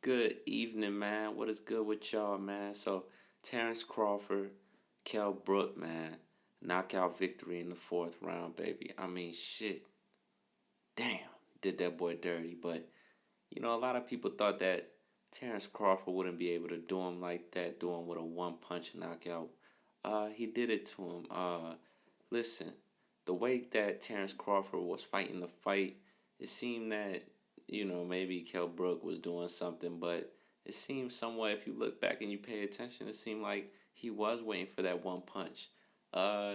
Good evening, man. What is good with y'all, man? So, Terrence Crawford, Kell Brook, man. Knockout victory in the fourth round, baby. I mean, shit. Damn, did that boy dirty. But, a lot of people thought that Terrence Crawford wouldn't be able to do him like that, do him with a one-punch knockout. He did it to him. Listen, the way that Terrence Crawford was fighting the fight, it seemed that maybe Kell Brook was doing something, but it seemed somewhat, if you look back and you pay attention, it seemed like he was waiting for that one punch.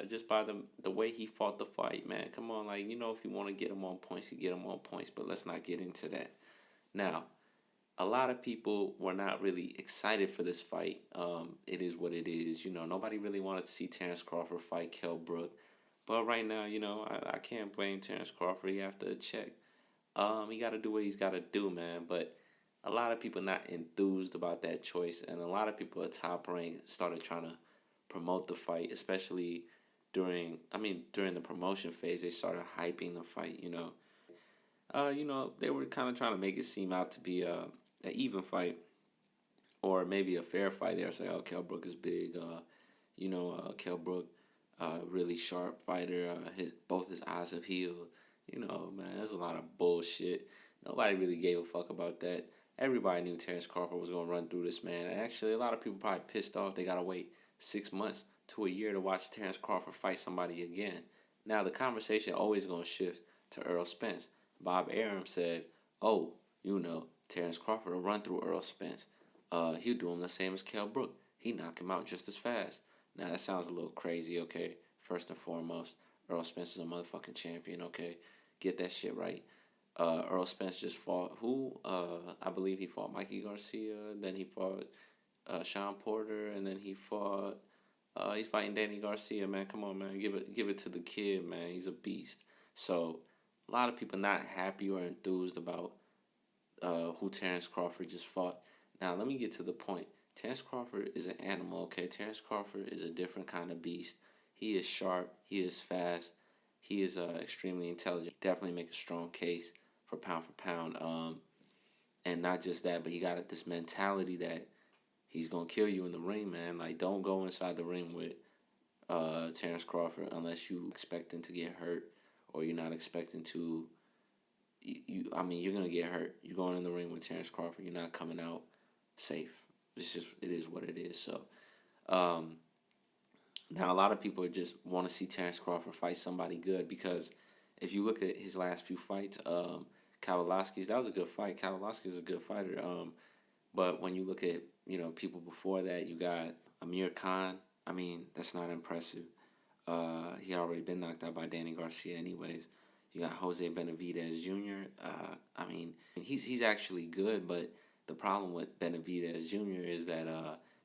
Just by the way he fought the fight, man. Come on, if you want to get him on points, you get him on points, but let's not get into that. Now, a lot of people were not really excited for this fight. It is what it is. Nobody really wanted to see Terrence Crawford fight Kell Brook. But right now, I can't blame Terrence Crawford. He have to check. He got to do what he's got to do, man. But a lot of people not enthused about that choice, and a lot of people at Top Rank started trying to promote the fight, especially during the promotion phase. They started hyping the fight. They were kind of trying to make it seem out to be an even fight, or maybe a fair fight. They were saying, "Oh, Kell Brook is big." Kell Brook, really sharp fighter. Both his eyes have healed. Man, there's a lot of bullshit. Nobody really gave a fuck about that. Everybody knew Terrence Crawford was going to run through this man. And actually, a lot of people probably pissed off they got to wait 6 months to a year to watch Terrence Crawford fight somebody again. Now, the conversation always going to shift to Errol Spence. Bob Arum said, oh, Terrence Crawford will run through Errol Spence. He'll do him the same as Kell Brook. He knock him out just as fast. Now, that sounds a little crazy, okay? First and foremost, Errol Spence is a motherfucking champion, okay? Get that shit right. Errol Spence just fought who? I believe he fought Mikey Garcia. Then he fought Sean Porter, and then he fought. He's fighting Danny Garcia, man. Come on, man. Give it to the kid, man. He's a beast. So a lot of people not happy or enthused about who Terrence Crawford just fought. Now let me get to the point. Terrence Crawford is an animal, okay? Terrence Crawford is a different kind of beast. He is sharp. He is fast. He is extremely intelligent. Definitely make a strong case for pound. And not just that, but he got this mentality that he's gonna kill you in the ring, man. Like, don't go inside the ring with Terrence Crawford unless you expecting to get hurt, or you're not expecting to. You're gonna get hurt. You're going in the ring with Terrence Crawford. You're not coming out safe. It is what it is. So, now, a lot of people just want to see Terrence Crawford fight somebody good, because if you look at his last few fights, Kowalski's, that was a good fight. Kowalski's a good fighter. But when you look at, people before that, you got Amir Khan. I mean, that's not impressive. He already been knocked out by Danny Garcia anyways. You got Jose Benavidez Jr. He's actually good, but the problem with Benavidez Jr. is that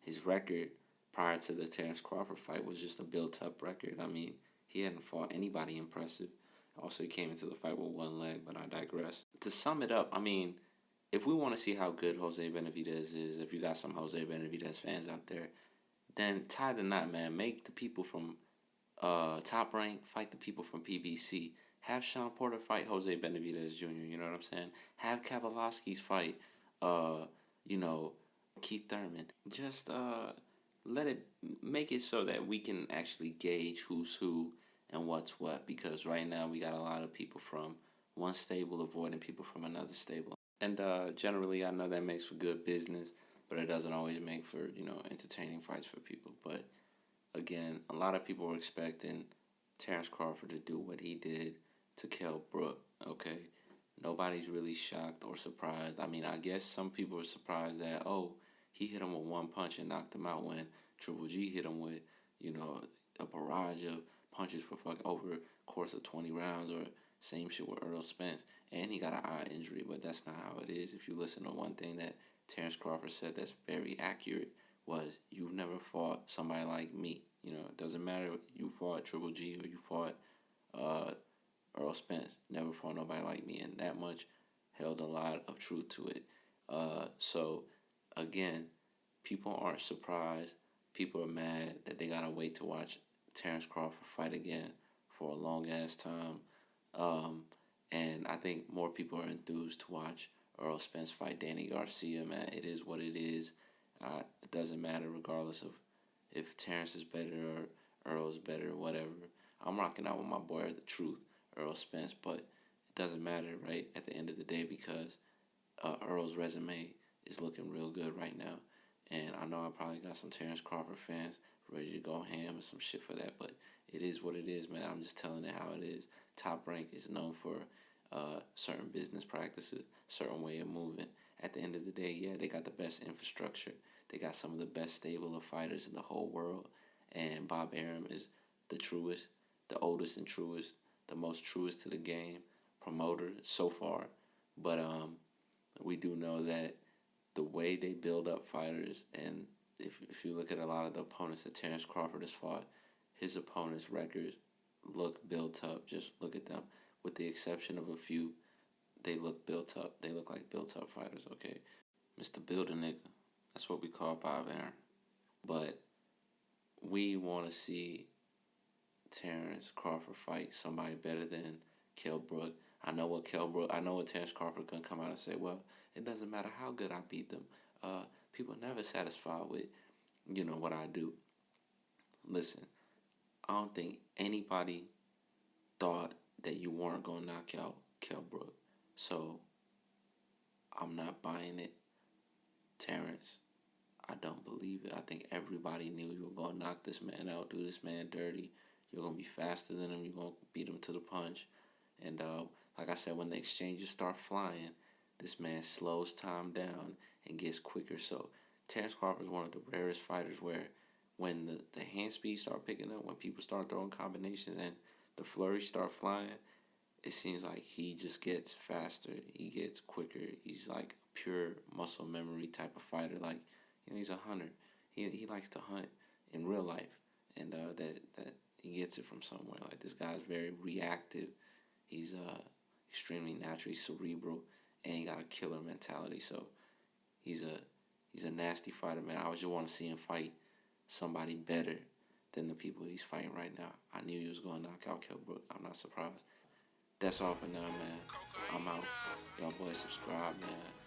his record prior to the Terrence Crawford fight was just a built-up record. I mean, he hadn't fought anybody impressive. Also, he came into the fight with one leg, but I digress. To sum it up, if we want to see how good Jose Benavidez is, if you got some Jose Benavidez fans out there, then tie the knot, man. Make the people from Top Rank fight the people from PBC. Have Sean Porter fight Jose Benavidez Jr., you know what I'm saying? Have Kowalski's fight, Keith Thurman. Just make it so that we can actually gauge who's who and what's what, because right now we got a lot of people from one stable avoiding people from another stable. And generally, I know that makes for good business, but it doesn't always make for, entertaining fights for people. But again, a lot of people were expecting Terrence Crawford to do what he did to Kell Brook, okay? Nobody's really shocked or surprised. I guess some people were surprised that, he hit him with one punch and knocked him out, when Triple G hit him with, a barrage of punches for over the course of 20 rounds, or same shit with Errol Spence. And he got an eye injury, but that's not how it is. If you listen to one thing that Terrence Crawford said that's very accurate, was, you've never fought somebody like me. It doesn't matter if you fought Triple G or you fought Errol Spence. Never fought nobody like me, and that much held a lot of truth to it. So, again, people aren't surprised. People are mad that they gotta wait to watch Terrence Crawford fight again for a long ass time. And I think more people are enthused to watch Earl Spence fight Danny Garcia, man. It is what it is. It doesn't matter regardless of if Terrence is better or Earl's better or whatever. I'm rocking out with my boy The Truth, Earl Spence, but it doesn't matter, right, at the end of the day, because Earl's resume is looking real good right now. And I know I probably got some Terrence Crawford fans ready to go ham and some shit for that, but it is what it is, man. I'm just telling it how it is. Top Rank is known for certain business practices, certain way of moving. At the end of the day, yeah, they got the best infrastructure. They got some of the best stable of fighters in the whole world. And Bob Arum is the truest, the oldest and truest, the most truest to the game promoter so far. But we do know that the way they build up fighters, and if you look at a lot of the opponents that Terrence Crawford has fought, his opponents' records look built up. Just look at them. With the exception of a few, they look built up. They look like built up fighters, okay? Mr. Build a nigga. That's what we call Bob Arum. But we want to see Terrence Crawford fight somebody better than Kell Brook. I know what Terrence Crawford gonna come out and say. Well, it doesn't matter how good I beat them. People are never satisfied with, what I do. Listen, I don't think anybody thought that you weren't gonna knock out Kell Brook. So I'm not buying it. Terrence, I don't believe it. I think everybody knew you were gonna knock this man out, do this man dirty. You're gonna be faster than him. You're gonna beat him to the punch. And like I said, when the exchanges start flying, this man slows time down and gets quicker. So Terrence Crawford is one of the rarest fighters where when the hand speed start picking up, when people start throwing combinations and the flurries start flying, it seems like he just gets faster. He gets quicker. He's like a pure muscle memory type of fighter. Like, he's a hunter. He likes to hunt in real life, and that he gets it from somewhere. Like, this guy's very reactive. He's extremely natural. He's cerebral, and he got a killer mentality. So he's a nasty fighter, man. I just want to see him fight somebody better than the people he's fighting right now. I knew he was going to knock out Kell Brook. I'm not surprised. That's all for now, man. I'm out. Y'all boys subscribe, man.